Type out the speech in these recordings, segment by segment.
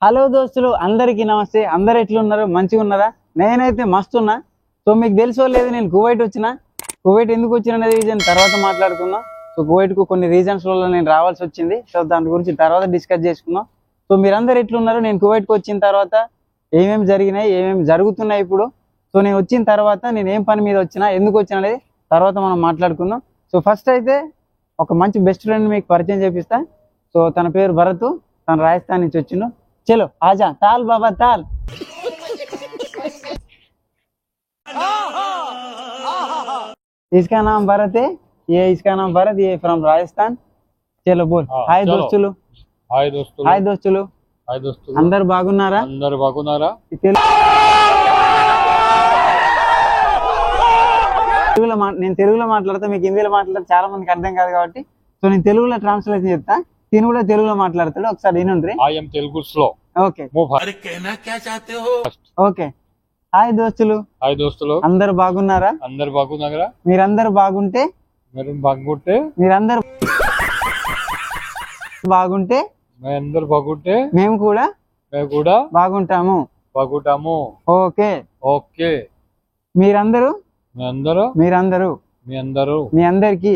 Hello దోస్తులు అందరికీ నమస్తే. అందరు ఎట్లున్నారు? మంచిగా ఉన్నారా? నేనైతే మస్తున్నా. సో మీకు తెలుసో లేదు, నేను కువైట్ వచ్చిన. కువైట్ ఎందుకు వచ్చిన అనేది రీజన్ తర్వాత మాట్లాడుకుందాం. సో కువైట్కు కొన్ని రీజన్స్ వల్ల నేను రావాల్సి వచ్చింది. సో దాని గురించి తర్వాత డిస్కస్ చేసుకుందాం. సో మీరందరు ఎట్లున్నారు? నేను కువైట్కి వచ్చిన తర్వాత ఏమేమి జరిగినాయి, ఏమేమి జరుగుతున్నాయి ఇప్పుడు. సో నేను వచ్చిన తర్వాత నేను ఏం పని మీద వచ్చినా, ఎందుకు వచ్చిన అనేది తర్వాత మనం మాట్లాడుకుందాం. సో ఫస్ట్ అయితే ఒక మంచి బెస్ట్ ఫ్రెండ్ మీకు పరిచయం చేపిస్తా. సో తన పేరు భరత్, తను రాజస్థాన్ నుంచి వచ్చిండు. चलो आजा ताल बाबा ताल। इसका नाम भरत है, इसका नाम भरत, ये फ्रॉम राजस्थान। चलो बोल हाय दोस्तुలు. హాయ్ దోస్తులు. హాయ్ దోస్తులు. హాయ్ దోస్తులు. అందరు బాగున్నారా? అందరు బాగున్నారా? నేను తెలుగులో మాట్లాడతా, మీకు హిందీలో మాట్లాడితే చాలా మందికి అర్థం కాదు కాబట్టి సో నేను తెలుగులో ట్రాన్స్లేషన్ చెప్తా. తిను కూడా తెలుగులో మాట్లాడతాడు, ఒకసారి వినండి. I am Telugu slow. Okay okay. Hi దోస్తులు. హాయ్ దోస్తులు. అందరు బాగున్నారా? అందరు బాగున్నారా? మీరందరూ బాగుంటే మీరందరూ బాగుంటే మేము కూడా బాగుంటాము. Okay okay. మీ అందరికి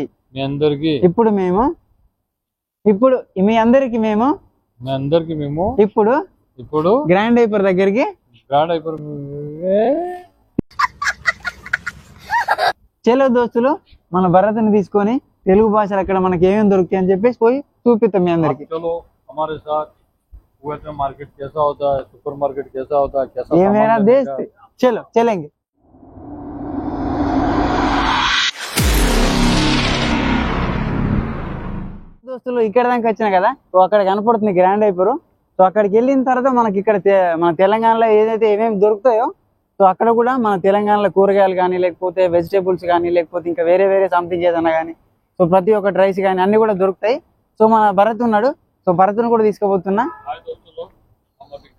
ఇప్పుడు గ్రాండ్ హైపర్ దగ్గరికి చలో దోస్తులు, మన భరత్ని తీసుకొని తెలుగు భాషలు అక్కడ మనకి ఏమేమి దొరుకుతాయి అని చెప్పేసి పోయి చూపిస్తాం మీ అందరికి. మార్కెట్ कैसा होता है, सुपर मार्केट कैसा होता है, कैसा ये मेरा देश। चलो चलेंगे. దోస్తులు ఇక్కడ దాకా వచ్చినా కదా, సో అక్కడ కనపడుతుంది గ్రాండ్ హైపర్. సో అక్కడికి వెళ్ళిన తర్వాత మనకి ఇక్కడ మన తెలంగాణలో ఏదైతే ఏమేమి దొరుకుతాయో సో అక్కడ కూడా మన తెలంగాణలో కూరగాయలు కానీ, లేకపోతే వెజిటేబుల్స్ కానీ, లేకపోతే ఇంకా వేరే వేరే సంథింగ్ ఏదైనా కానీ, సో ప్రతి ఒక్కటి రైస్ కానీ అన్ని కూడా దొరుకుతాయి. సో మన భరత్ ఉన్నాడు, సో భరత్ను కూడా తీసుకుపోతున్నా.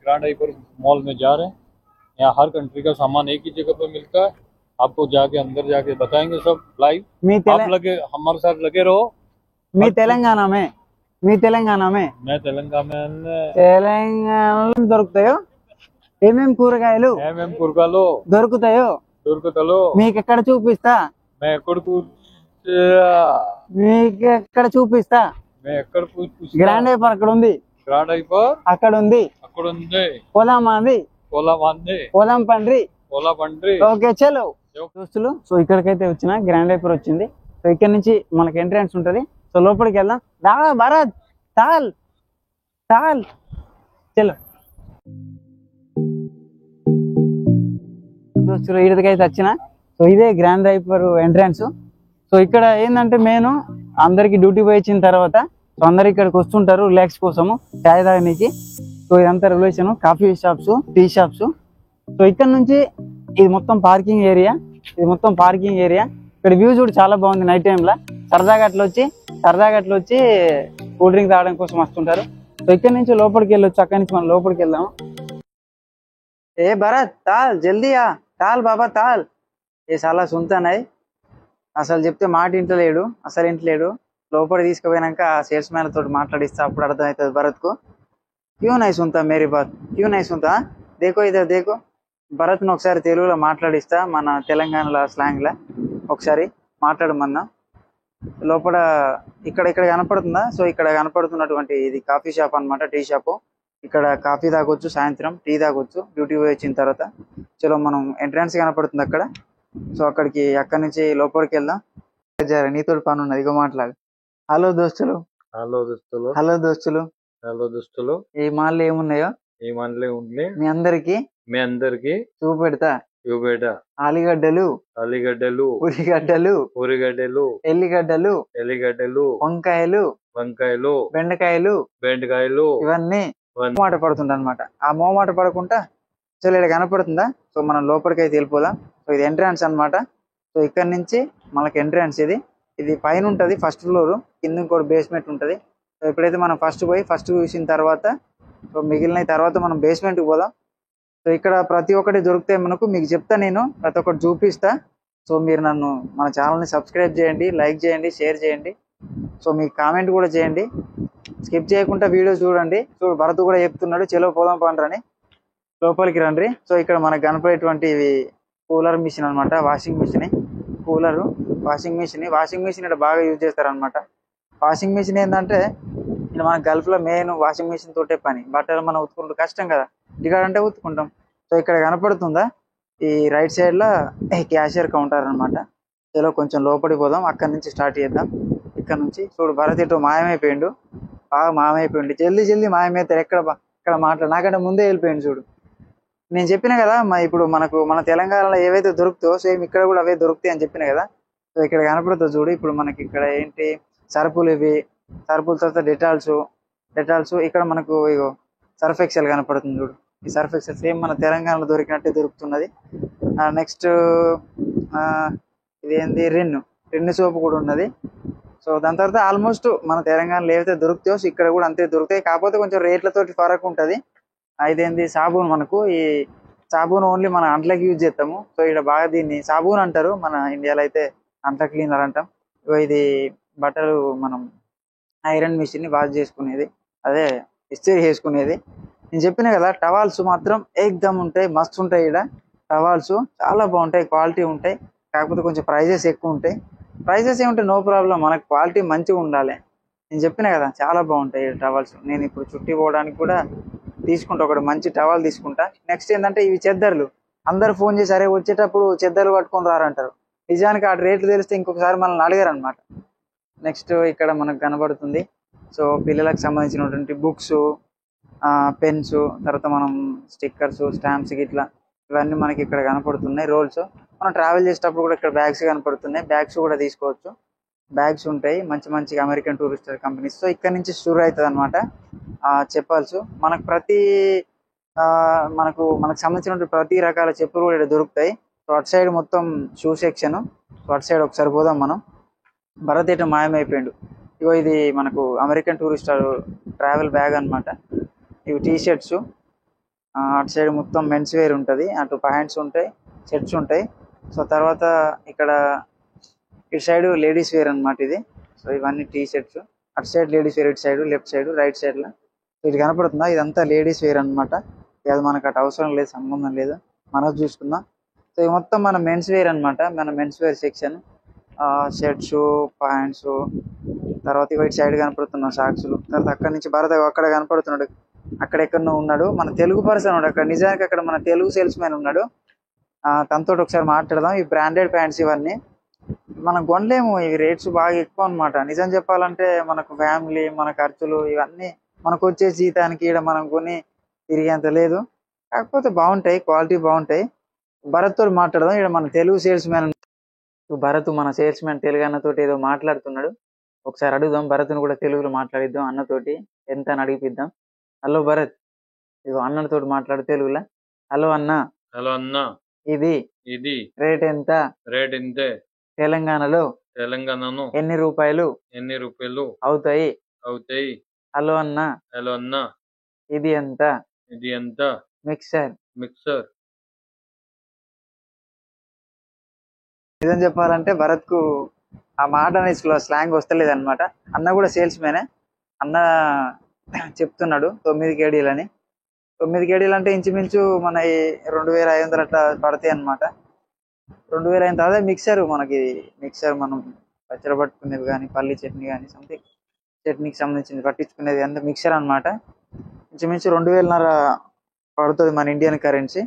ग्रैंड हाइपर मॉल में जा रहे हैं. यहाँ हर कंट्री का सामान एक ही जगह पर मिलता है. आपको जाके अंदर जाके बताएंगे सब लाइव. आप लगे हमारे साथ लगे रहो. మీ తెలంగాణ में मैं తెలంగాణలో దొరుకుతాయో ఏమేమి కూరగాయలు దొరుకుతాయో మీకు ఎక్కడ చూపిస్తా. గ్రాండ్ హైపర్ అక్కడ ఉంది, అక్కడ ఉంది. పొలం పండ్రి. ఓకే చలో దోస్తులు. సో ఇక్కడికైతే వచ్చిన గ్రాండ్ హైపర్ వచ్చింది. సో ఇక్కడ నుంచి మనకి ఎంట్రన్స్ ఉంటది. సో లోపలికి వెళ్దాం. దా భరత్ తాల్ తాల్ చలో దోస్తులు. ఇక్కడికైతే వచ్చిన. సో ఇదే గ్రాండ్ హైపర్ ఎంట్రన్స్. సో ఇక్కడ ఏంటంటే మెయిన్ అందరికి డ్యూటీ పోయి వచ్చిన తర్వాత సో అందరు ఇక్కడికి వస్తుంటారు రిలాక్స్ కోసము, చాయ్ తాగడానికి. సో ఇదంతా relation coffee shops, tea shops. So ఇక్కడ నుంచి ఇది మొత్తం పార్కింగ్ ఏరియా. ఇక్కడ వ్యూ చూడు చాలా బాగుంది. నైట్ టైంలో సరదాగా అట్లా వచ్చి కూల్ డ్రింక్ తాగడం కోసం వస్తుంటారు. సో ఇక్కడ నుంచి లోపలికి వెళ్ళొచ్చు. అక్కడి నుంచి మనం లోపలికి వెళ్దాము. ఏ భరత్ తాల్ జల్దీ తాల్ బాబా తాల్. ఏ చాలా సుంతానాయి, అసలు చెప్తే మాట ఇంటలేడు, అసలు ఇంటలేడు. లోపలికి తీసుకుపోయినాక ఆ సేల్స్ మ్యాన్ తోటి మాట్లాడిస్తా, అప్పుడు అర్థమవుతుంది భరత్ కు. క్యూ నై సుంతా మేరీ బాత్, క్యూ నై సుంతా. దేకో ఇదే దేకో. భరత్ను ఒకసారి తెలుగులో మాట్లాడిస్తా, మన తెలంగాణలో స్లాంగ్ లా ఒకసారి మాట్లాడమన్నా. లోపల ఇక్కడ కనపడుతుందా? సో ఇక్కడ కనపడుతున్నటువంటి ఇది కాఫీ షాప్ అన్నమాట, టీ షాపు. ఇక్కడ కాఫీ తాగొచ్చు, సాయంత్రం టీ తాగొచ్చు డ్యూటీ పోయి వచ్చిన తర్వాత. చలో మనం ఎంట్రన్స్ కనపడుతుంది అక్కడ. సో అక్కడి నుంచి లోపలికి వెళ్దాం. నీతో పని ఉన్నది, ఇగో మాట్లాడు. హలో దోస్తులు. ఈ మాల్లో ఏమున్నాయో మీ అందరికి చూపెడతా. ఆలుగడ్డలు, ఉరిగడ్డలు, ఎల్లిగడ్డలు, వంకాయలు, బెండకాయలు ఇవన్నీ మోమాట పడుతుంటా అనమాట. ఆ మోమాట పడకుండా చలో ఇక్కడ కనపడుతుందా? సో మనం లోపలికైతే వెళ్ళిపోదాం. సో ఇది ఎంట్రన్స్ అనమాట. సో ఇక్కడ నుంచి మనకి ఎంట్రన్స్ ఇది పైన ఉంటది, ఫస్ట్ ఫ్లోర్. కింద ఇంకోటి బేస్మెంట్ ఉంటది. సో ఇప్పుడైతే మనం ఫస్ట్ చూసిన తర్వాత సో మిగిలిన తర్వాత మనం బేస్మెంట్ కి పోదాం. సో ఇక్కడ ప్రతి ఒక్కటి దొరుకుతాయి మనకు, మీకు చెప్తా, నేను ప్రతి ఒక్కటి చూపిస్తా. సో మీరు మన ఛానల్ని సబ్స్క్రైబ్ చేయండి, లైక్ చేయండి, షేర్ చేయండి. సో మీకు కామెంట్ కూడా చేయండి. స్కిప్ చేయకుండా వీడియో చూడండి. చూడు భరత్ కూడా చెప్తున్నాడు చలో పోదాం పండ్రని, లోపలికి రండి. సో ఇక్కడ మనకు కనపడేటువంటి కూలర్ మిషన్ అనమాట, washing machine. Cooler washing machine ఇక్కడ బాగా యూజ్ చేస్తారనమాట. వాషింగ్ మిషన్ ఏంటంటే ఇక్కడ మన గల్ఫ్లో మెయిన్ వాషింగ్ మిషన్ తోటే పని. బట్టలు మనం ఉతుకుంటూ కష్టం కదా, ఇంటికాడ అంటే ఉతుకుంటాం. సో ఇక్కడ కనపడుతుందా ఈ రైట్ సైడ్ లో క్యాషియర్ కౌంటర్ అనమాట. చలో కొంచెం లోపలికి పోదాం, అక్కడ నుంచి స్టార్ట్ చేద్దాం. ఇక్కడ నుంచి చూడు భరత్ ఇటు మాయమైపోయిండు, బాగా మాయమైపోయిండు, జల్దీ మాయమవుతారు. ఇక్కడ నాకంటే ముందే వెళ్ళిపోయిండు చూడు. నేను చెప్పిన కదా ఇప్పుడు మన తెలంగాణలో ఏవైతే దొరుకుతాయో సేమ్ ఇక్కడ కూడా అవే దొరుకుతాయి అని చెప్పిన కదా. సో ఇక్కడ కనపడుతుంది చూడు. ఇప్పుడు మనకి ఇక్కడ ఏంటి సరుపులు, సరుపుల తర్వాత డెటాల్స్ ఇక్కడ మనకు ఇగో సర్ఫ్ ఎక్సెల్ కనపడుతుంది చూడు. ఈ సర్ఫ్ ఎక్సెల్ సేమ్ మన తెలంగాణలో దొరికినట్టే దొరుకుతున్నది. నెక్స్ట్ ఇదేంది రిన్ సోప్ కూడా ఉన్నది. సో దాని తర్వాత ఆల్మోస్ట్ మన తెలంగాణలో ఏవైతే దొరుకుతాయో ఇక్కడ కూడా అంతే దొరుకుతాయి, కాకపోతే కొంచెం రేట్లతోటి ఫరక్ ఉంటుంది. ఇదేంది సాబూన్, మనకు ఈ సాబూన్ ఓన్లీ మన అంట్లకి యూజ్ చేస్తాము. సో ఇక్కడ బాగా దీన్ని సాబూన్ అంటారు, మన ఇండియాలో అయితే అంట్ల క్లీనర్ అంటాం. ఇది బట్టలు మనం ఐరన్ మిషన్ వాష్ చేసుకునేది, అదే ఇస్త్రీ చేసుకునేది. నేను చెప్పిన కదా టవాల్స్ మాత్రం ఏకదమ్ ఉంటాయి, మస్తు ఉంటాయి. ఇక్కడ టవాల్స్ చాలా బాగుంటాయి, క్వాలిటీ ఉంటాయి, కాకపోతే కొంచెం ప్రైజెస్ ఎక్కువ ఉంటాయి. ప్రైజెస్ ఏముంటాయి నో ప్రాబ్లం, మనకు క్వాలిటీ మంచిగా ఉండాలి. నేను చెప్పిన కదా చాలా బాగుంటాయి టవాల్స్. నేను ఇప్పుడు చుట్టి పోవడానికి కూడా తీసుకుంటా, ఒకటి మంచి టవాల్ తీసుకుంటా. నెక్స్ట్ ఏంటంటే ఇవి చెద్దర్లు. అందరు ఫోన్ చేసి అరే వచ్చేటప్పుడు చెద్దర్లు పట్టుకొని రారంటారు. నిజానికి ఆ రేట్లు తెలిస్తే ఇంకొకసారి మనల్ని అడిగారు అనమాట. నెక్స్ట్ ఇక్కడ మనకు కనబడుతుంది సో పిల్లలకు సంబంధించినటువంటి బుక్స్, పెన్స్, తర్వాత మనం స్టిక్కర్స్, స్టాంప్స్ ఇట్లా ఇవన్నీ మనకి ఇక్కడ కనపడుతున్నాయి. రోల్స్ మనం ట్రావెల్ చేసేటప్పుడు కూడా ఇక్కడ బ్యాగ్స్ కనపడుతున్నాయి, బ్యాగ్స్ కూడా తీసుకోవచ్చు. బ్యాగ్స్ ఉంటాయి మంచి అమెరికన్ టూరిస్టర్ కంపెనీస్. సో ఇక్కడ నుంచి షూర్ అవుతుంది అనమాట. చెప్పాల్సి మనకు సంబంధించిన ప్రతి రకాల చెప్పులు కూడా ఇక్కడ దొరుకుతాయి. సో అటు సైడ్ మొత్తం షూ సెక్షన్. సో అటు సైడ్ ఒకసారి పోదాం మనం. భరత్ ఇటు మాయమైపోయాడు. ఇగో ఇది మనకు అమెరికన్ టూరిస్టర్ ట్రావెల్ బ్యాగ్ అనమాట. ఇవి టీ షర్ట్స్. అటు సైడ్ మొత్తం మెన్స్ వేర్ ఉంటుంది, అటు ప్యాంట్స్ ఉంటాయి, షర్ట్స్ ఉంటాయి. సో తర్వాత ఇక్కడ ఇటు సైడ్ లేడీస్ వేర్ అనమాట ఇది. సో ఇవన్నీ టీ షర్ట్స్. అటు సైడ్ లేడీస్ వేర్, ఇటు side left side right side లో ఇది కనపడుతుందా, ఇదంతా లేడీస్ వేర్ అనమాట. అది మనకు అటు అవసరం లేదు, సంబంధం లేదు, మనం చూసుకుందాం. సో ఇది మొత్తం మన మెన్స్ వేర్ అనమాట, మన men's wear section. Shirts, pants, తర్వాత ఇటు సైడ్ కనపడుతున్న సాక్స్లు. తర్వాత అక్కడ నుంచి భరత్ అక్కడ కనపడుతున్నాడు, అక్కడ ఎక్కడో ఉన్నాడు మన తెలుగు పర్సన్ ఉన్నాడు అక్కడ. నిజానికి అక్కడ మన తెలుగు సేల్స్ మ్యాన్ ఉన్నాడు, తనతో ఒకసారి మాట్లాడదాం. ఈ బ్రాండెడ్ ప్యాంట్స్ ఇవన్నీ మనం కొనలేము, ఇవి రేట్స్ బాగా ఎక్కువ అనమాట. నిజం చెప్పాలంటే మనకు ఫ్యామిలీ, మన ఖర్చులు ఇవన్నీ మనకు వచ్చే జీతానికి ఇక్కడ మనం కొని తిరిగేంత లేదు, కాకపోతే బాగుంటాయి, క్వాలిటీ బాగుంటాయి. భరత్ తోటి మాట్లాడదాం. ఇక్కడ మన తెలుగు సేల్స్ మ్యాన్ భరత్, మన సేల్స్ మ్యాన్ తెలుగు అన్నతోటి ఏదో మాట్లాడుతున్నాడు. ఒకసారి అడుగుదాం, భరత్ని కూడా తెలుగులో మాట్లాడిద్దాం అన్నతోటి, ఎంత అని అడిగిపిద్దాం. హలో భరత్, ఇగో అన్నతోటి మాట్లాడు తెలుగులో. హలో అన్న. హలో అన్న, ఇది రేట్ ఎంత? రేట్ ఇంతే. తెలంగాణలో ఎన్ని రూపాయలు అవుతాయి? హలో అన్న. హలో అన్న, ఇది ఎంత? మిక్సర్. నిజం చెప్పాలంటే భరత్ కు ఆ మాట స్లాంగ్ వస్తలేదు అనమాట. అన్న కూడా సేల్స్ మేనే. అన్న చెప్తున్నాడు 9 కేడీలని. 9 కేడీలు అంటే ఇంచుమించు మన 2500 అట్లా పడతాయి అనమాట. 2500. అదే మిక్సర్, మనకి మిక్సర్ మనం పచ్చడి పట్టుకునేది కానీ, పల్లి చట్నీ కానీ, సంథింగ్ చట్నీకి సంబంధించింది పట్టించుకునేది అంతా మిక్సర్ అనమాట. ఇంచుమించు 2500 పడుతుంది మన ఇండియన్ కరెన్సీ.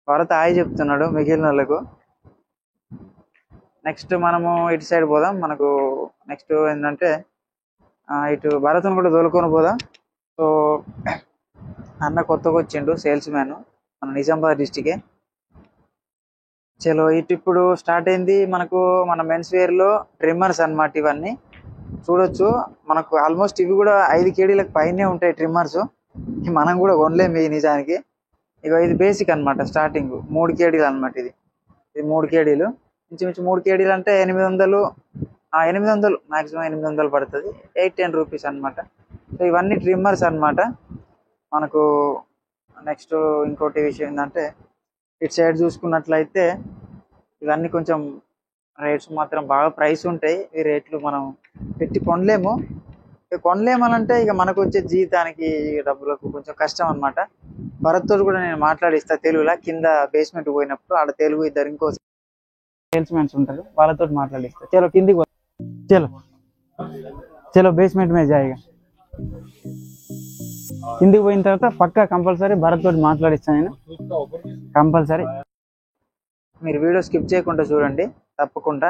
భరత్ హాయ్ చెప్తున్నాడు మిగిలిన వాళ్ళకు. నెక్స్ట్ మనము ఇటు సైడ్ పోదాం. మనకు నెక్స్ట్ ఏంటంటే ఇటు భరత్ను కూడా తోలుకొని పోదాం. సో అన్న కొత్తగా వచ్చిండు సేల్స్ మ్యాన్, మన నిజామాబాద్ డిస్టికే. చలో ఇటు ఇప్పుడు స్టార్ట్ అయింది మనకు మన మెన్స్ వేర్ లో ట్రిమ్మర్స్ అన్నమాట. ఇవన్నీ చూడొచ్చు మనకు ఆల్మోస్ట్ ఇవి కూడా 5 కేడీలకు పైనే ఉంటాయి ట్రిమ్మర్స్. మనం కూడా కొనలేము ఈ నిజానికి. ఇక ఇది బేసిక్ అనమాట, స్టార్టింగ్ 3 కేడీలు అనమాట. ఇది 3 కేడీలు, ఇంచుమించు 3 కేడీలు అంటే 800 మాక్సిమం 800 పడుతుంది, 8-10 రూపీస్ అనమాట. సో ఇవన్నీ ట్రిమ్మర్స్ అనమాట మనకు. నెక్స్ట్ ఇంకోటి విషయం ఏంటంటే ఇటు సైడ్ చూసుకున్నట్లయితే ఇవన్నీ కొంచెం రేట్స్ మాత్రం బాగా ప్రైస్ ఉంటాయి. ఈ రేట్లు మనం పెట్టి కొనలేము. కొనలేమనంటే ఇక మనకు వచ్చే జీతానికి డబ్బులకు కొంచెం కష్టం అనమాట. భరత్ తోటి కూడా నేను మాట్లాడిస్తా తెలుగులో, కింద బేస్మెంట్ పోయినప్పుడు ఆడ తెలుగు ఇద్దరు ఇంకో సేల్స్ మెన్స్ ఉంటారు, వాళ్ళతో మాట్లాడిస్తా. చలో కిందికి చలో చలో బేస్మెంట్ మీద జాయిగా. కిందికి పోయిన తర్వాత పక్కా కంపల్సరీ భరత్ తోటి మాట్లాడిస్తాను నేను కంపల్సరీ. మీరు వీడియో స్కిప్ చేయకుండా చూడండి, తప్పకుండా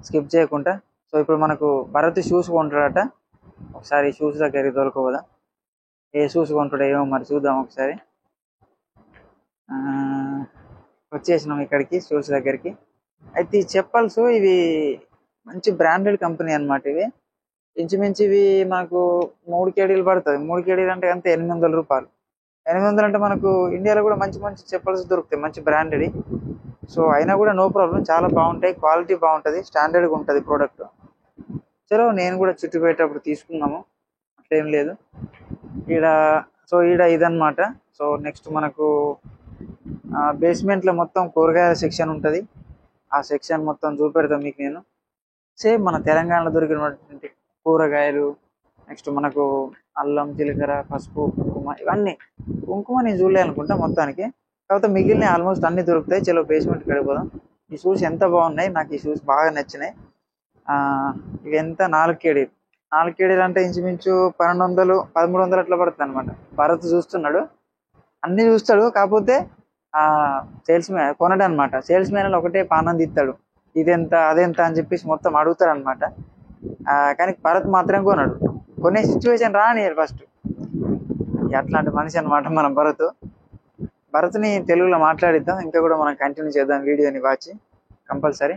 స్కిప్ చేయకుండా. సో ఇప్పుడు మనకు భరత్ షూస్ కొంటాడట, ఒకసారి షూస్ దగ్గరికి దొరకవదా, ఏ షూస్ కొంటాడో ఏమో మరి చూద్దాం ఒకసారి. వచ్చేసినాం ఇక్కడికి షూస్ దగ్గరికి. అయితే ఈ చెప్పల్స్ ఇవి మంచి బ్రాండెడ్ కంపెనీ అనమాట. ఇవి ఇంచుమించు ఇవి మనకు 3 కేడీలు పడుతుంది. 3 కేడీలు అంటే అంతే 800 రూపాయలు. 800 అంటే మనకు ఇండియాలో కూడా మంచి మంచి చెప్పల్స్ దొరుకుతాయి, మంచి బ్రాండెడ్. సో అయినా కూడా నో ప్రాబ్లం, చాలా బాగుంటాయి, క్వాలిటీ బాగుంటుంది, స్టాండర్డ్గా ఉంటుంది ప్రోడక్ట్. చలో నేను కూడా చుట్టూ పెట్టేటప్పుడు తీసుకున్నాము, అట్లేం లేదు ఈడ. సో ఈడ ఇదన్నమాట. సో నెక్స్ట్ మనకు బేస్మెంట్లో మొత్తం కూరగాయల సెక్షన్ ఉంటుంది. ఆ సెక్షన్ మొత్తం చూపెడతాం మీకు నేను. సేమ్ మన తెలంగాణలో దొరికినటువంటి కూరగాయలు, నెక్స్ట్ మనకు అల్లం, జీలకర్ర, పసుపు, కుంకుమ, ఇవన్నీ. కుంకుమ నేను చూడలే అనుకుంటా మొత్తానికి, కాకపోతే మిగిలిన ఆల్మోస్ట్ అన్నీ దొరుకుతాయి. చలో బేస్మెంట్ గడిపోదాం. ఈ షూస్ ఎంత బాగున్నాయి, నాకు ఈ షూస్ బాగా నచ్చినాయి. ఇవి ఎంత 4 కేడీలు. 4 కేడీలు అంటే ఇంచుమించు 1200 1300 అట్లా పడుతుంది అనమాట. భరత్ చూస్తున్నాడు, అన్నీ చూస్తాడు, కాకపోతే సేల్స్ మ్యాన్ కొనడు అనమాట. సేల్స్ మ్యాన్ ఒకటే పానం తీస్తాడు, ఇదెంత అదెంత అని చెప్పేసి మొత్తం అడుగుతాడు అనమాట. కానీ భరత్ మాత్రం కొనడు, కొనే సిచ్యువేషన్ రానియరు ఫస్ట్. అట్లాంటి మనిషి అనమాట మనం భరత్ని తెలుగులో మాట్లాడిద్దాం, ఇంకా కూడా మనం కంటిన్యూ చేద్దాం వీడియోని వాచ్ కంపల్సరీ.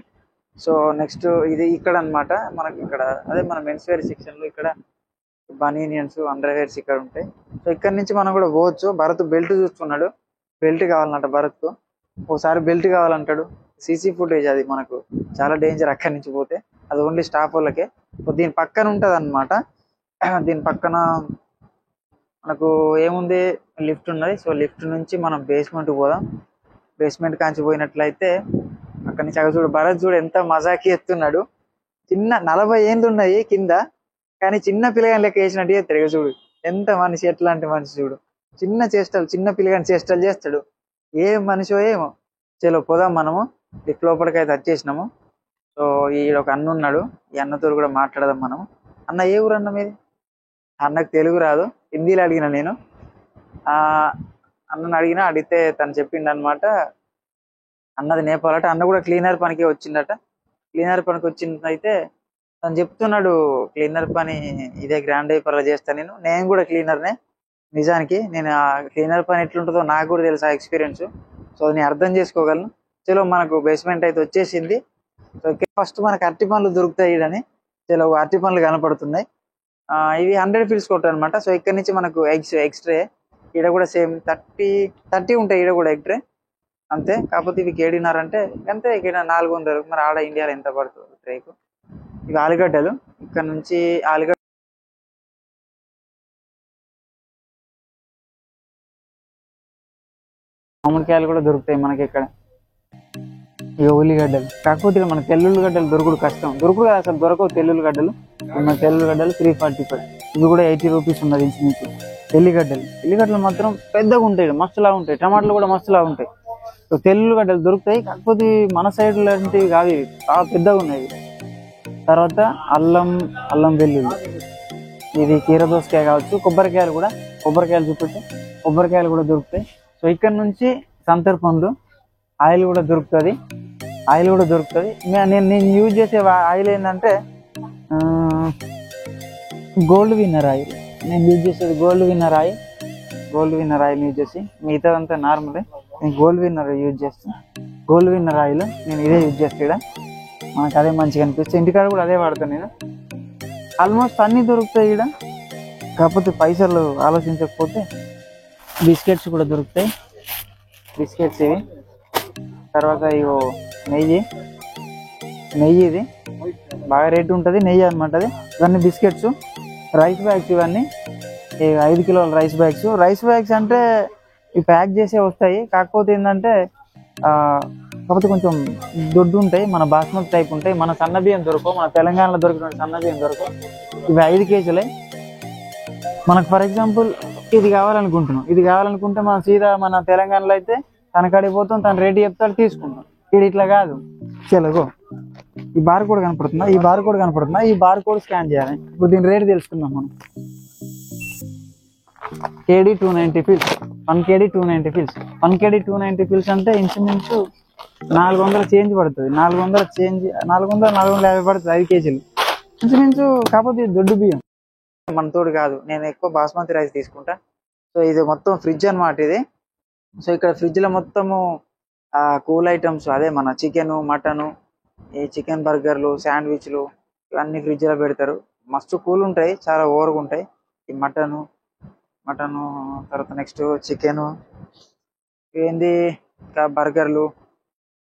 సో నెక్స్ట్ ఇది ఇక్కడ అనమాట మనకి, ఇక్కడ అదే మన మెన్స్ వేర్ సెక్షన్లో ఇక్కడ బనీనియన్స్, అండర్ వేర్స్ ఇక్కడ ఉంటాయి. సో ఇక్కడ నుంచి మనం కూడా పోవచ్చు. భరత్ బెల్ట్ చూస్తున్నాడు, బెల్ట్ కావాలన్నట భరత్కు. ఒకసారి బెల్ట్ కావాలంటాడు. సీసీ ఫుటేజ్ అది మనకు చాలా డేంజర్ అక్కడి నుంచి పోతే, అది ఓన్లీ స్టాఫ్ వాళ్ళకే. దీని పక్కన ఉంటుంది అనమాట. దీని పక్కన మనకు ఏముంది, లిఫ్ట్ ఉన్నది. సో లిఫ్ట్ నుంచి మనం బేస్మెంట్కి పోదాం. బేస్మెంట్ కాంచి పోయినట్లయితే అక్కడి నుంచి అక్కడ చూడు భరత్ చూడు ఎంత మజాకి ఎత్తున్నాడు. చిన్న 40 ఏళ్ళు ఉన్నాయి కింద, కానీ చిన్న పిల్లగాని లెక్క వేసినట్టు చేస్తాడు. చూడు ఎంత మనిషి, ఎట్లాంటి మనిషి చూడు, చిన్న చేష్టలు, చిన్న పిల్లగాని చేష్టలు చేస్తాడు. ఏ మనిషో ఏమో. చలో పోదాం మనము. లిఫ్ట్ లోపలికైతే వచ్చేసినాము. సో ఈడ ఒక అన్న ఉన్నాడు, ఈ అన్నతో కూడా మాట్లాడదాం మనము. అన్న ఏ ఊరు అన్న మీది? అన్నకు తెలుగు రాదు, హిందీలో అడిగిన నేను. అన్నను అడిగితే తను చెప్పిండు అనమాట, అన్నది నేపాల్ అట. అన్న కూడా క్లీనర్ పనికి వచ్చిందట. క్లీనర్ పనికి వచ్చిందైతే తను చెప్తున్నాడు, క్లీనర్ పని ఇదే గ్రాండ్ డైపర్లో చేస్తాను నేను కూడా క్లీనర్నే. నిజానికి నేను ఆ క్లీనర్ పని ఎట్లుంటుందో నాకు కూడా తెలుసు, ఆ ఎక్స్పీరియన్స్. సో నేను అర్థం చేసుకోగలను. చలో మనకు బేస్మెంట్ అయితే వచ్చేసింది. సో ఫస్ట్ మనకు అరటి పండ్లు దొరుకుతాయి ఈడని. చలో అరటి పండ్లు కనపడుతున్నాయి. ఇవి 100 ఫీల్స్ కొట్టారు అనమాట. సో ఇక్కడ నుంచి మనకు ఎక్స్ట్రే ఈడ కూడా సేమ్ 30 ఉంటాయి ఈడ కూడా ఎగ్ ట్రే అంతే. కాకపోతే ఇవి కేడినారంటే అంతే, ఇక్కడ 400. మరి ఆడ ఇండియాలో ఎంత పడుతుంది ట్రేకు? ఇవి ఆలుగడ్డలు, ఇక్కడ నుంచి ఆలుగడ్డ మామిడికాయలు కూడా దొరుకుతాయి మనకి ఇక్కడ. ఇక ఉల్లిగడ్డలు, కాకపోతే ఇక మన తెల్లుల్లిగడ్డలు దొరకడు కష్టం, దొరకదు అసలు దొరకవు తెల్లుల్లిగడ్డలు. మన తెల్లుల్లిగడ్డలు 345, ఇవి కూడా 80 రూపీస్ ఉన్నది ఇంచుమించు. ఎల్లిగడ్డలు మాత్రం పెద్దగా ఉంటాయి, మస్తులా ఉంటాయి. టమాటాలు కూడా మస్తులా ఉంటాయి. సో తెల్లుల్లిగడ్డలు దొరుకుతాయి, కాకపోతే మన సైడ్ లాంటివి కాదు, చాలా పెద్దగా ఉన్నాయి. తర్వాత అల్లం వెల్లుల్లి, ఇది కీర దోసకాయ కావచ్చు. కొబ్బరికాయలు చూపిస్తే కొబ్బరికాయలు కూడా దొరుకుతాయి. సో ఇక్కడ నుంచి సంతర్ పండు ఆయిల్ కూడా దొరుకుతుంది. నేను యూజ్ చేసే ఆయిల్ ఏంటంటే గోల్డ్ విన్నర్ ఆయిల్. నేను యూజ్ చేసేది గోల్డ్ విన్నర్ ఆయిల్ యూజ్ చేసి, మిగతాదంతా నార్మలే. నేను గోల్డ్ విన్నర్ యూజ్ చేస్తాను. గోల్డ్ విన్నర్ ఆయిల్ నేను ఇదే యూజ్ చేస్తాను. ఇక్కడ మనకు అదే మంచిగా అనిపిస్తుంది. ఇంటికాడ కూడా అదే వాడతాను నేను. ఆల్మోస్ట్ అన్నీ దొరుకుతాయి ఇక్కడ, కాకపోతే పైసలు ఆలోచించకపోతే బిస్కెట్స్ కూడా దొరుకుతాయి. బిస్కెట్స్ ఇవి. తర్వాత ఇవో నెయ్యి ఇది బాగా రేటు ఉంటుంది, నెయ్యి అనమాట అది. ఇవన్నీ బిస్కెట్స్. రైస్ బ్యాగ్స్, ఇవన్నీ 5 కిలోల రైస్ బ్యాగ్స్ అంటే ఇవి ప్యాక్ చేసే వస్తాయి. కాకపోతే ఏంటంటే కాకపోతే కొంచెం దొడ్డు ఉంటాయి, మన బాస్మతి టైప్ ఉంటాయి. మన సన్న బియ్యం దొరకవు, మన తెలంగాణలో దొరికిన సన్న బియ్యం దొరకవు. ఇవి 5 కేజీలే. మనకు ఫర్ ఎగ్జాంపుల్ ఇది కావాలనుకుంటున్నాం, ఇది కావాలనుకుంటే మనం సీదా మన తెలంగాణలో అయితే తనకాడికి పోతాం, తన రేటు చెప్తాడు, తీసుకుంటాం. ఇది ఇట్లా కాదు. చలో ఈ బార్ కోడ్ కనపడుతుందా, ఈ బార్ కోడ్ కనపడుతుందా, ఈ బార్ కోడ్ స్కాన్ చేయాలి. ఇప్పుడు దీని రేట్ తెలుసుకుందాం మనం. కేడీ 290 ఫిల్స్, 1 కేడీ 290 ఫిల్స్. 1 కేడీ 290 ఫిల్స్ అంటే ఇంచుమించు 400 చేంజ్ పడుతుంది. 450 పడుతుంది 5 కేజీలు ఇంచుమించు. కాకపోతే ఇది దొడ్డు బియ్యం మనతోడు కాదు. నేను ఎక్కువ బాస్మతి రైస్ తీసుకుంటా. సో ఇది మొత్తం ఫ్రిడ్జ్ అన్నమాట ఇది. సో ఇక్కడ ఫ్రిడ్జ్ లో మొత్తము కూల్ ఐటమ్స్, అదే మన చికెన్, మటన్, ఈ చికెన్ బర్గర్లు, శాండ్విచ్లు ఇవన్నీ ఫ్రిడ్జ్ లో పెడతారు. మస్తు కూల్ ఉంటాయి, చాలా ఓవర్గా ఉంటాయి. ఈ మటను తర్వాత నెక్స్ట్ చికెను, ఏంది ఇంకా బర్గర్లు.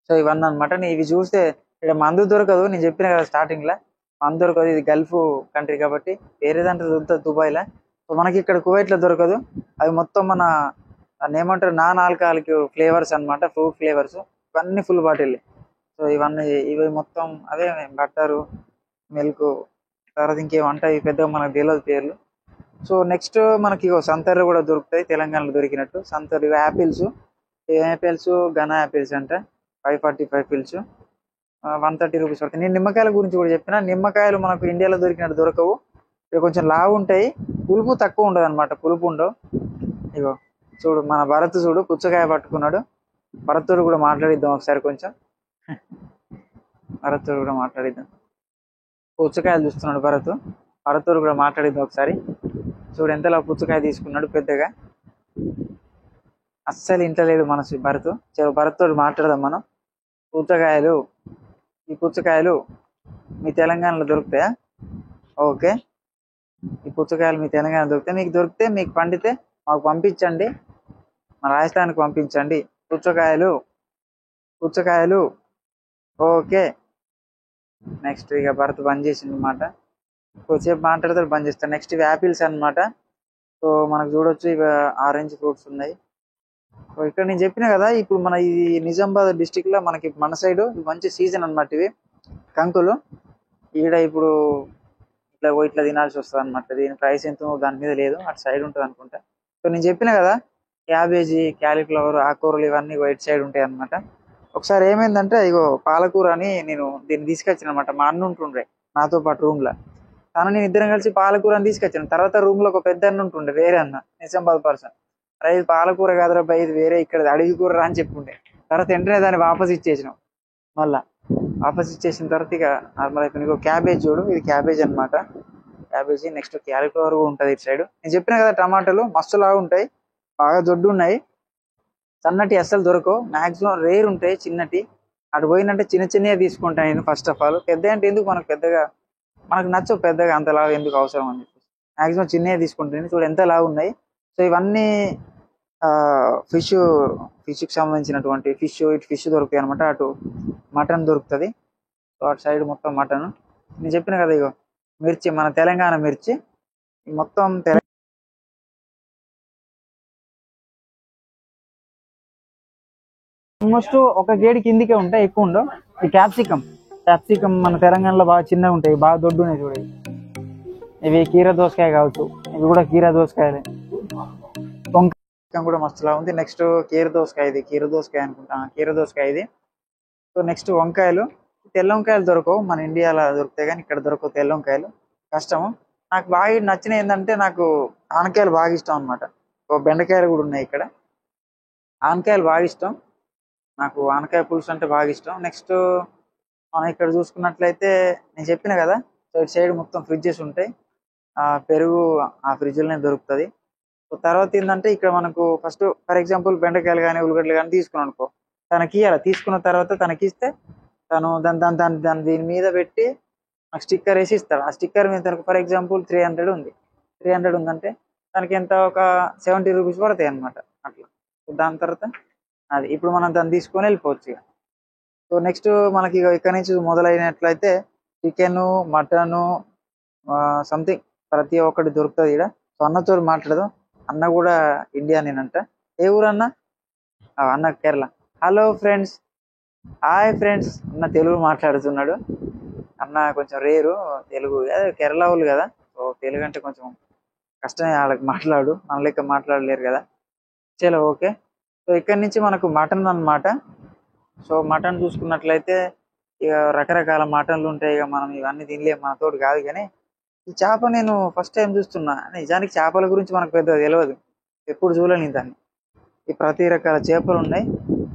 సో ఇవన్నీ అనమాట. ఇవి చూస్తే ఇక్కడ మందు దొరకదు, నేను చెప్పిన కదా స్టార్టింగ్ లో మందు దొరకదు. ఇది గల్ఫ్ కంట్రీ కాబట్టి వేరే దాంట్లో దొరుకుతుంది దుబాయ్లో. సో మనకి ఇక్కడ కువైట్లో దొరకదు. అవి మొత్తం మన ఏమంటారు నాన్ ఆల్కహాలిక్ ఫ్లేవర్స్ అనమాట, ఫ్రూట్ ఫ్లేవర్స్. ఇవన్నీ ఫుల్ బాటిల్. సో ఇవి మొత్తం అదే బట్టరు, మిల్క్, తర్వాత ఇంకేమంట ఇవి పెద్దగా మనకు తెలియదు పేర్లు. సో నెక్స్ట్ మనకి సంతర్లు కూడా దొరుకుతాయి, తెలంగాణలో దొరికినట్టు సంతర్లు. యాపిల్స్ ఘన యాపిల్స్ అంటే 545 ఫిల్స్, 130 రూపీస్ పడుతుంది. నేను నిమ్మకాయల గురించి కూడా చెప్పిన. నిమ్మకాయలు మనకు ఇండియాలో దొరికినట్టు దొరకవు. ఇవి కొంచెం లావు ఉంటాయి, పులుపు తక్కువ ఉండదు అనమాట, పులుపు ఉండవు. ఇగో చూడు మన భరత్ చూడు పుచ్చకాయ పట్టుకున్నాడు. భరత్తుడు కూడా మాట్లాడిద్దాం ఒకసారి కొంచెం. భరత్తుడు కూడా మాట్లాడిద్దాం. పుచ్చకాయలు చూస్తున్నాడు భరత్తుడు కూడా మాట్లాడిద్దాం ఒకసారి. చూడు ఎంతలా పుచ్చకాయ తీసుకున్నాడు పెద్దగా. అస్సలు ఇంట్లో లేడు మనసు భరత్. భరత్తుడు మాట్లాడదాం మనం. పుచ్చకాయలు, ఈ పుచ్చకాయలు మీ తెలంగాణలో దొరుకుతాయా? ఓకే, ఈ పుచ్చకాయలు మీ తెలంగాణ దొరుకుతాయి. మీకు దొరికితే మీకు పండితే మాకు పంపించండి, మన రాజస్థాన్కి పంపించండి. పుచ్చకాయలు ఓకే. నెక్స్ట్ ఇక భరత్ బంద్ చేసింది అనమాట. కొద్దిసేపు మాట్లాడతాడు, బంద్ చేస్తాడు. నెక్స్ట్ ఇవి యాపిల్స్ అనమాట. సో మనకు చూడొచ్చు ఇవి ఆరెంజ్ ఫ్రూట్స్ ఉన్నాయి. సో ఇక్కడ నేను చెప్పిన కదా, ఇప్పుడు మన ఈ నిజామాబాద్ డిస్టిక్ లో మనకి మన సైడ్ మంచి సీజన్ అనమాట. ఇవి కంకులు ఈడ ఇప్పుడు ఇట్లా తినాల్సి వస్తుంది అనమాట. దీని ప్రైస్ ఎంత దాని మీద లేదు, అటు సైడ్ ఉంటుంది అనుకుంటా. సో నేను చెప్పిన కదా క్యాబేజీ, క్యాలీఫ్లవర్, ఆకుకూరలు ఇవన్నీ వైట్ సైడ్ ఉంటాయి అనమాట. ఒకసారి ఏమైందంటే ఇగో పాలకూర అని నేను దీన్ని తీసుకొచ్చిన అనమాట. మా అన్న ఉంటుండే నాతో పాటు రూమ్ లో, నేను ఇద్దరం కలిసి పాలకూర అని తీసుకొచ్చాను. తర్వాత రూమ్ లో ఒక పెద్ద అన్న ఉంటుండే, వేరే అన్న, నిజామాబాద్ పర్సన్. అరే ఇది పాలకూర కాదురా బై, ఇది వేరే ఇక్కడ అడవి కూర అని చెప్పుకుంటే. తర్వాత వెంటనే దాన్ని వాపస్ ఇచ్చేసినాం. మళ్ళా వాపస్ ఇచ్చేసిన తర్వాత ఇక నార్మల్ అయిపోయింది. క్యాబేజ్ చూడు, ఇది క్యాబేజ్ అనమాట. క్యాబేజీ నెక్స్ట్ క్యాలీఫ్లవర్ కూడా ఉంటుంది ఇటు సైడ్. నేను చెప్పిన కదా టమాటాలు మస్తు లాగా ఉంటాయి, బాగా దొడ్డు ఉన్నాయి. సన్నటి అస్సలు దొరకవు, మాక్సిమం రేర్ ఉంటాయి. చిన్నటి అటు పోయినంటే చిన్నవి తీసుకుంటాను నేను ఫస్ట్ ఆఫ్ ఆల్. పెద్ద అంటే ఎందుకు మనకు నచ్చవు, పెద్దగా అంత లావు ఎందుకు అవసరం అని చెప్పి మాక్సిమం చిన్నవి తీసుకుంటాను. చూడు ఎంత లావు ఉన్నాయి. సో ఇవన్నీ ఫిష్కి సంబంధించినటువంటి ఫిష్ దొరుకుతాయి అనమాట. అటు మటన్ దొరుకుతుంది. సో అటు సైడ్ మొత్తం మటన్. నేను చెప్పిన కదా ఇగో మిర్చి, మన తెలంగాణ మిర్చి మొత్తం ఆల్మోస్ట్ 1 గేడి కిందికే ఉంటాయి, ఎక్కువ ఉండవు. ఈ క్యాప్సికమ్ మన తెలంగాణలో బాగా చిన్నగా ఉంటాయి, బాగా దొడ్డు ఉన్నాయి. చూడండి ఇవి కీర దోసకాయ కావచ్చు, ఇవి కూడా కీర దోసకాయలే. వంకాయ కూడా మస్తులా ఉంది. నెక్స్ట్ కీర దోసకాయ అనుకుంటా, కీర దోసకాయ ఇది. సో నెక్స్ట్ వంకాయలు, తెల్ల వంకాయలు దొరకవు, మన ఇండియాలో దొరుకుతాయి కానీ ఇక్కడ దొరకవు తెల్ల వంకాయలు, కష్టము. నాకు బాగా నచ్చిన ఏంటంటే నాకు ఆనకాయలు బాగా ఇష్టం అనమాట. బెండకాయలు కూడా ఉన్నాయి ఇక్కడ. ఆనకాయలు బాగా ఇష్టం నాకు, ఆనకాయ పులుసు అంటే బాగా ఇష్టం. నెక్స్ట్ మనం ఇక్కడ చూసుకున్నట్లయితే నేను చెప్పిన కదా, ఇటు సైడ్ మొత్తం ఫ్రిడ్జెస్ ఉంటాయి. పెరుగు ఆ ఫ్రిడ్జ్లోనే దొరుకుతుంది. సో తర్వాత ఏంటంటే ఇక్కడ మనకు ఫస్ట్ ఫర్ ఎగ్జాంపుల్ బెండకాయలు కానీ ఉల్లిగడ్డలు కానీ తీసుకున్నాను అనుకో, తనకి ఇవ్వాలి. తీసుకున్న తర్వాత తనకి ఇస్తే తను దాని దీని మీద పెట్టి నాకు స్టిక్కర్ వేసి ఇస్తాడు. ఆ స్టిక్కర్ మీద తనకు ఫర్ ఎగ్జాంపుల్ 300 ఉందంటే తనకి ఎంత ఒక 70 రూపీస్ పడతాయి అనమాట అట్లా. దాని తర్వాత అది ఇప్పుడు మనం దాన్ని తీసుకొని వెళ్ళిపోవచ్చు ఇక. సో నెక్స్ట్ మనకి ఇక్కడ నుంచి మొదలైనట్లయితే చికెను, మటను, సంథింగ్ ప్రతి ఒక్కటి దొరుకుతుంది ఇక్కడ. సో అన్నతో మాట్లాడదాం. అన్న కూడా ఇండియా నేనంట. ఏ ఊరు అన్న? అన్న Kerala. Hello friends, hi friends, అన్న తెలుగు మాట్లాడుతున్నాడు. అన్న కొంచెం రేరు తెలుగు, అదే కేరళ వాళ్ళు కదా, సో తెలుగు అంటే కొంచెం కష్టమే వాళ్ళకి మాట్లాడు, మన లెక్క మాట్లాడలేరు కదా. చలో ఓకే. సో ఇక్కడ నుంచి మనకు మటన్ అన్నమాట. సో మటన్ చూసుకున్నట్లయితే ఇక రకరకాల మటన్లు ఉంటాయి. ఇక మనం ఇవన్నీ తినలేము, మనతోటి కాదు. కానీ ఈ చేప నేను ఫస్ట్ టైం చూస్తున్నా. నిజానికి చేపల గురించి మనకు పెద్ద తెలియదు, ఎప్పుడు చూడలేను దాన్ని. ఈ ప్రతి రకాల చేపలు ఉన్నాయి.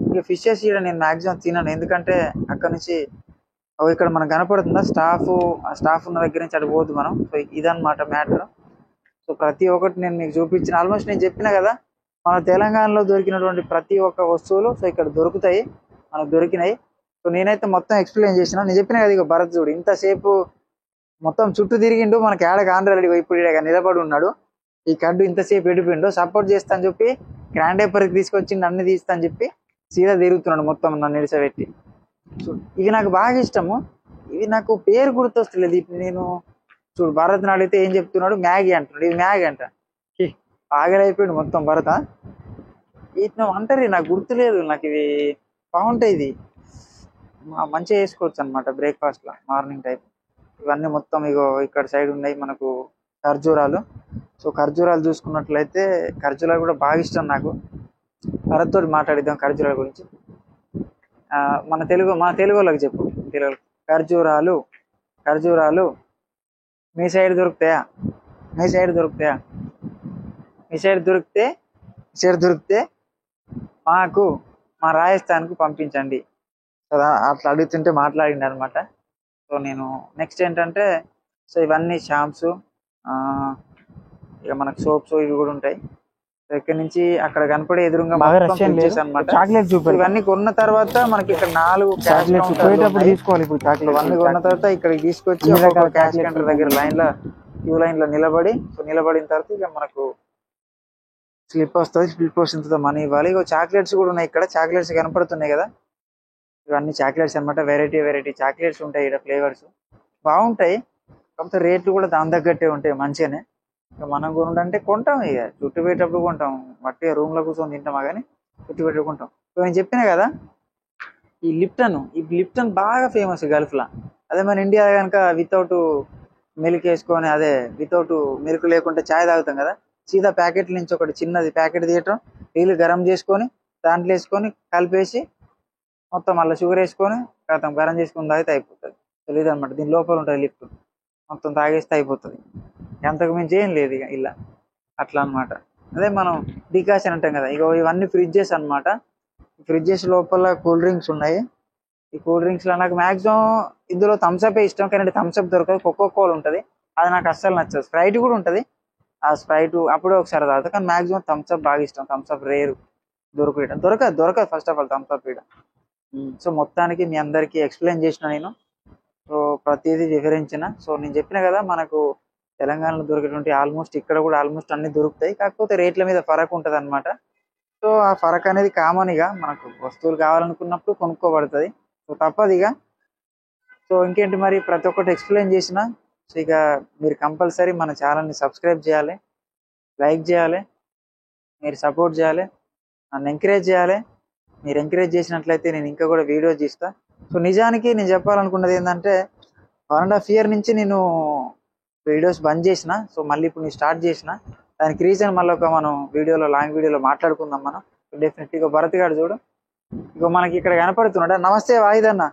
ఇక ఫిషెస్ ఇక్కడ నేను మ్యాక్సిమం తినను, ఎందుకంటే అక్కడ నుంచి ఇక్కడ మనకు కనపడుతుందా స్టాఫ్, ఆ స్టాఫ్ ఉన్న దగ్గర నుంచి అటు పోదు మనం. సో ఇదన్నమాట మ్యాటర్. సో ప్రతి ఒక్కటి నేను మీకు చూపించిన, ఆల్మోస్ట్ నేను చెప్పిన కదా, మన తెలంగాణలో దొరికినటువంటి ప్రతి ఒక్క వస్తువులు సో ఇక్కడ దొరుకుతాయి, మనకు దొరికినాయి. సో నేనైతే మొత్తం ఎక్స్ప్లెయిన్ చేసిన. నేను చెప్పిన కదా, ఇక భరత్ చూడు ఇంతసేపు మొత్తం చుట్టూ తిరిగిండు, మనకి ఏడకి ఆంధ్రాడి ఇప్పుడు ఇక్కడ నిలబడి ఉన్నాడు. ఈ కడ్డు ఇంతసేపు ఎడిపిండు, సపోర్ట్ చేస్తా అని చెప్పి గ్రాండ్ డైపర్కి తీసుకొచ్చిండు, అన్ని తీస్తా అని చెప్పి సీదా తిరుగుతున్నాడు మొత్తం నన్ను నిడిసబెట్టి. సో ఇవి నాకు బాగా ఇష్టము. ఇవి నాకు పేరు గుర్తొస్తలేదు. ఇప్పుడు నేను చూడు భరత్ని అడిగితే ఏం చెప్తున్నాడు, మ్యాగీ అంటున్నాడు. ఇది మ్యాగీ అంట. ఆగలైపోయాడు మొత్తం భరత. వీటిని అంటారు, నాకు గుర్తులేదు. నాకు ఇవి బాగుంటాయి. ఇది మంచిగా వేసుకోవచ్చు అనమాట బ్రేక్ఫాస్ట్లో, మార్నింగ్ టైం. ఇవన్నీ మొత్తం ఇగో ఇక్కడ సైడ్ ఉన్నాయి మనకు ఖర్జూరాలు. సో ఖర్జూరాలు చూసుకున్నట్లయితే ఖర్జూరాలు కూడా బాగా ఇష్టం నాకు. భరత్ తోటి మాట్లాడిద్దాం ఖర్జూరాల గురించి. మన తెలుగు వాళ్ళకి చెప్పు, తెలుగు ఖర్జూరాలు. ఖర్జూరాలు మీ సైడ్ దొరుకుతాయా? మీ సైడ్ దొరికితే మాకు మా రాజస్థాన్కు పంపించండి. కదా అట్లా అడుగుతుంటే మాట్లాడింది అనమాట. సో నేను నెక్స్ట్ ఏంటంటే, సో ఇవన్నీ షాంప్స్, ఇక మనకు సోప్స్ ఇవి కూడా ఉంటాయి. ఇక్కడ నుంచి అక్కడ కనపడే ఎదురుగా అనమాట. ఇవన్నీ కొన్న తర్వాత మనకి ఇక్కడ 4 క్యాష్ ఇవన్నీ కొన్న తర్వాత ఇక్కడికి తీసుకొచ్చి క్యాష్ కౌంటర్ దగ్గర క్యూ లైన్ లో నిలబడిన తర్వాత ఇక మనకు స్లిప్ వస్తుంది. స్లిప్ వచ్చిన తర్వాత మనీ ఇవ్వాలి. ఇక చాక్లెట్స్ కూడా ఉన్నాయి ఇక్కడ. చాక్లెట్స్ కనపడుతున్నాయి కదా, ఇవన్నీ చాక్లెట్స్ అనమాట. వెరైటీ చాక్లెట్స్ ఉంటాయి ఇక్కడ, ఫ్లేవర్స్ బాగుంటాయి. కాకపోతే రేట్లు కూడా దాని తగ్గట్టే ఉంటాయి, మంచిగానే. ఇక మనం కొనుంటే కొంటాం, ఇక చుట్టు పెట్టేటప్పుడు కొంటాం. మట్టిగా రూమ్ లో కూర్చొని తింటామా కానీ చుట్టు పెట్టుకుంటాం. సో నేను చెప్పిన కదా, ఈ లిప్టన్ బాగా ఫేమస్ గల్ఫ్ లా. అదే మన ఇండియా కనుక వితౌట్ మిల్క్ వేసుకొని, అదే వితౌట్ మిల్క్ లేకుండా చాయ్ తాగుతాం కదా, సీదా ప్యాకెట్ నుంచి ఒకటి చిన్నది ప్యాకెట్ తీయటం, నీళ్ళు గరం చేసుకొని దాంట్లో వేసుకొని కలిపేసి మొత్తం మళ్ళీ షుగర్ వేసుకొని గరం చేసుకుని తాగితే అయిపోతుంది. తెలియదు అనమాట, దీని లోపల ఉంటుంది లిఫ్ట్, మొత్తం తాగేస్తే అయిపోతుంది. ఎంతకు మించి ఏం లేదు ఇక ఇలా, అట్లా అనమాట. అదే మనం డికాషన్ అంటాం కదా, ఇక ఇవన్నీ ఫ్రిడ్జెస్ అనమాట. ఫ్రిడ్జెస్ లోపల కూల్ డ్రింక్స్ ఉన్నాయి. ఈ కూల్ డ్రింక్స్లో నాకు మ్యాక్సిమం ఇందులో థమ్స్అప్ ఇష్టం, కానీ థమ్స్అప్ దొరకదు. కోకోకోలా ఉంటుంది, అది నాకు అస్సలు నచ్చదు. స్ప్రైట్ కూడా ఉంటుంది, ఆ స్ప్రైట్ అప్పుడే ఒకసారి తాగుతా. కానీ మ్యాక్సిమం థమ్స్అప్ బాగా ఇష్టం. థమ్స్అప్ రేరు దొరకదు ఫస్ట్ ఆఫ్ ఆల్ థమ్స్అప్ ఇక్కడ. సో మొత్తానికి మీ అందరికీ ఎక్స్ప్లెయిన్ చేసిన నేను. సో ప్రతిదీ వివరించిన. సో నేను చెప్పిన కదా, మనకు తెలంగాణలో దొరికేటువంటి ఆల్మోస్ట్ ఇక్కడ కూడా ఆల్మోస్ట్ అన్ని దొరుకుతాయి. కాకపోతే రేట్ల మీద ఫరక్ ఉంటుంది అనమాట. సో ఆ ఫరక్ అనేది కామన్గా మనకు వస్తువులు కావాలనుకున్నప్పుడు కొనుక్కోబడుతుంది. సో తప్పదిగా. సో ఇంకేంటి మరి, ప్రతి ఒక్కటి ఎక్స్ప్లెయిన్ చేసిన. సో ఇక మీరు కంపల్సరీ మన ఛానల్ని సబ్స్క్రైబ్ చేయాలి, లైక్ చేయాలి, మీరు సపోర్ట్ చేయాలి, నన్ను ఎంకరేజ్ చేయాలి. మీరు ఎంకరేజ్ చేసినట్లయితే నేను ఇంకా కూడా వీడియోస్ తీస్తా. సో నిజానికి నేను చెప్పాలనుకున్నది ఏంటంటే, 1.5 year నుంచి నేను వీడియోస్ బంద్ చేసిన. సో మళ్ళీ ఇప్పుడు నేను స్టార్ట్ చేసిన. దానికి రీజన్ మళ్ళీ ఒక మనం లాంగ్ వీడియోలో మాట్లాడుకుందాం మనం. డెఫినెట్గా భరత్ గారు చూడు, ఇక మనకి ఇక్కడ కనపడుతున్నాడు. నమస్తే వాయిదన్న,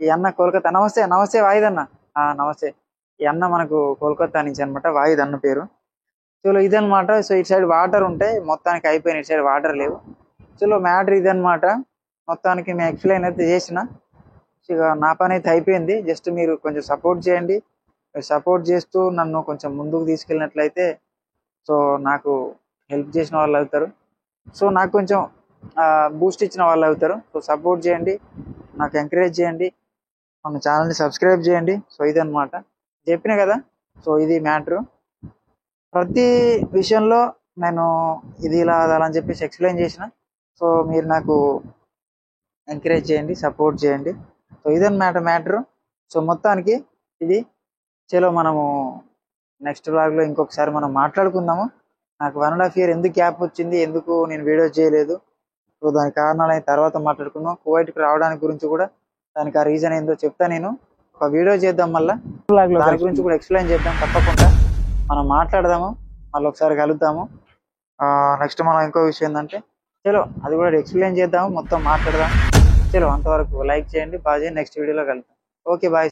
ఈ అన్న కోల్కతా. నమస్తే వాయిదన్న. నమస్తే. ఈ అన్న మనకు కోల్కతా నుంచి అనమాట, వాయిద్ అన్న పేరు. సో ఇదనమాట. సో ఇటు సైడ్ వాటర్ ఉంటాయి, మొత్తానికి అయిపోయిన. ఇటు సైడ్ వాటర్ లేవు. సో మ్యాటర్ ఇదనమాట. మొత్తానికి మేము ఎక్స్ప్లెయిన్ అయితే చేసిన. ఇక నా పని అయితే అయిపోయింది. జస్ట్ మీరు కొంచెం సపోర్ట్ చేయండి. సపోర్ట్ చేస్తూ నన్ను కొంచెం ముందుకు తీసుకెళ్ళినట్లయితే సో నాకు హెల్ప్ చేసిన వాళ్ళు అవుతారు. సో నాకు కొంచెం బూస్ట్ ఇచ్చిన వాళ్ళు అవుతారు. సో సపోర్ట్ చేయండి, నాకు ఎంకరేజ్ చేయండి, మన ఛానల్ని సబ్స్క్రైబ్ చేయండి. సో ఇదనమాట చెప్పిన కదా. సో ఇది మ్యాటరు. ప్రతి విషయంలో నేను ఇది ఇలా అని చెప్పేసి ఎక్స్ప్లెయిన్ చేసిన. సో మీరు నాకు ఎంకరేజ్ చేయండి, సపోర్ట్ చేయండి. సో ఇదన్నమాట మ్యాటరు. సో మొత్తానికి ఇది. చలో మనము నెక్స్ట్ వ్లాగ్లో ఇంకొకసారి మనం మాట్లాడుకుందాము. నాకు 1.5 year ఎందుకు గ్యాప్ వచ్చింది, ఎందుకు నేను వీడియోస్ చేయలేదు, సో దాని కారణాలు అయిన తర్వాత మాట్లాడుకుందాం. కువైట్కి రావడానికి గురించి కూడా దానికి ఆ రీజన్ ఏందో చెప్తా. నేను ఒక వీడియో చేద్దాం, మళ్ళీ దాని గురించి కూడా ఎక్స్ప్లెయిన్ చేద్దాం. తప్పకుండా మనం మాట్లాడదాము, మళ్ళీ ఒకసారి కలుద్దాము. నెక్స్ట్ మనం ఇంకో విషయం ఏంటంటే చలో అది కూడా ఎక్స్ప్లెయిన్ చేద్దాము, మొత్తం మాట్లాడదాం. చలో అంతవరకు లైక్ చేయండి, బాగా చేయండి. నెక్స్ట్ వీడియోలో కలుద్దాం. Okay bye.